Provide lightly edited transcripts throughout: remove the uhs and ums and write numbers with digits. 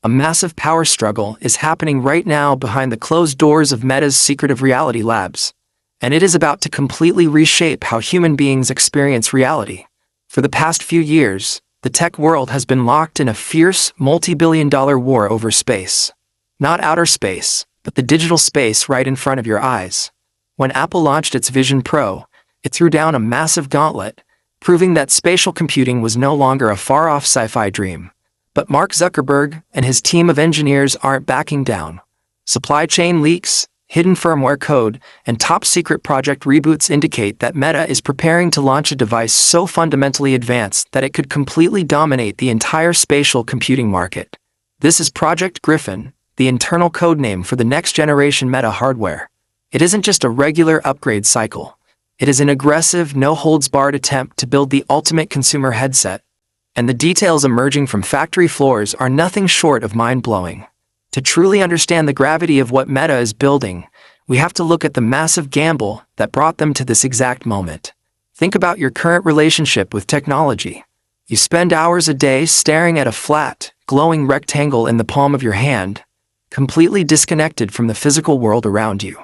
A massive power struggle is happening right now behind the closed doors of Meta's secretive reality labs, and it is about to completely reshape how human beings experience reality. For the past few years, the tech world has been locked in a fierce, multi-billion-dollar war over space. Not outer space, but the digital space right in front of your eyes. When Apple launched its Vision Pro, it threw down a massive gauntlet, proving that spatial computing was no longer a far-off sci-fi dream. But Mark Zuckerberg and his team of engineers aren't backing down. Supply chain leaks, hidden firmware code, and top-secret project reboots indicate that Meta is preparing to launch a device so fundamentally advanced that it could completely dominate the entire spatial computing market. This is Project Griffin, the internal codename for the next-generation Meta hardware. It isn't just a regular upgrade cycle. It is an aggressive, no-holds-barred attempt to build the ultimate consumer headset. And the details emerging from factory floors are nothing short of mind-blowing. To truly understand the gravity of what Meta is building, we have to look at the massive gamble that brought them to this exact moment. Think about your current relationship with technology. You spend hours a day staring at a flat, glowing rectangle in the palm of your hand, completely disconnected from the physical world around you.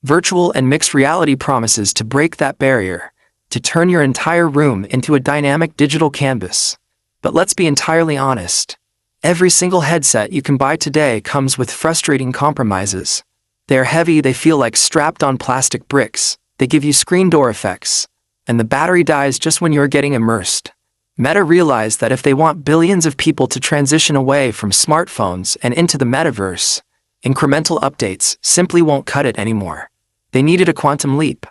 Virtual and mixed reality promises to break that barrier, to turn your entire room into a dynamic digital canvas. But let's be entirely honest. Every single headset you can buy today comes with frustrating compromises. They are heavy, they feel like strapped-on plastic bricks, they give you screen door effects, and the battery dies just when you're getting immersed. Meta realized that if they want billions of people to transition away from smartphones and into the metaverse, incremental updates simply won't cut it anymore. They needed a quantum leap.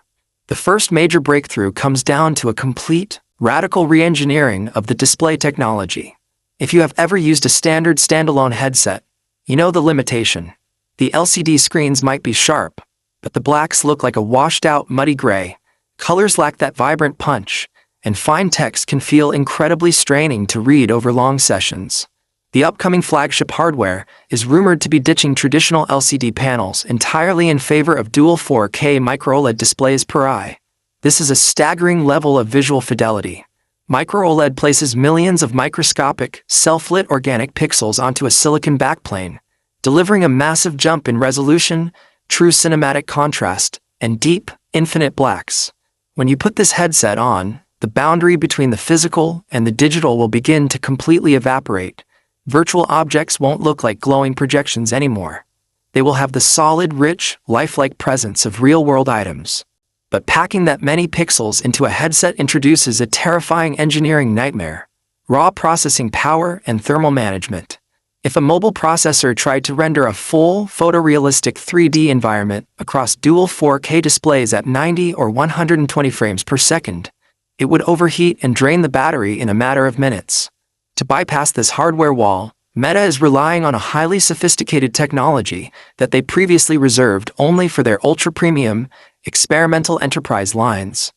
The first major breakthrough comes down to a complete, radical re-engineering of the display technology. If you have ever used a standard standalone headset, you know the limitation. The LCD screens might be sharp, but the blacks look like a washed-out muddy gray, colors lack that vibrant punch, and fine text can feel incredibly straining to read over long sessions. The upcoming flagship hardware is rumored to be ditching traditional LCD panels entirely in favor of dual 4K micro-OLED displays per eye. This is a staggering level of visual fidelity. Micro-OLED places millions of microscopic, self-lit organic pixels onto a silicon backplane, delivering a massive jump in resolution, true cinematic contrast, and deep, infinite blacks. When you put this headset on, the boundary between the physical and the digital will begin to completely evaporate. Virtual objects won't look like glowing projections anymore. They will have the solid, rich, lifelike presence of real-world items. But packing that many pixels into a headset introduces a terrifying engineering nightmare: raw processing power and thermal management. If a mobile processor tried to render a full, photorealistic 3D environment across dual 4K displays at 90 or 120 frames per second, it would overheat and drain the battery in a matter of minutes. To bypass this hardware wall, Meta is relying on a highly sophisticated technology that they previously reserved only for their ultra-premium, experimental enterprise lines.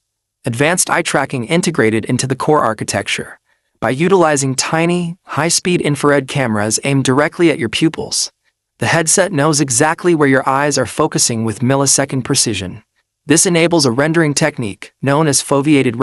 Advanced eye tracking integrated into the core architecture. By utilizing tiny, high-speed infrared cameras aimed directly at your pupils, the headset knows exactly where your eyes are focusing with millisecond precision. This enables a rendering technique known as foveated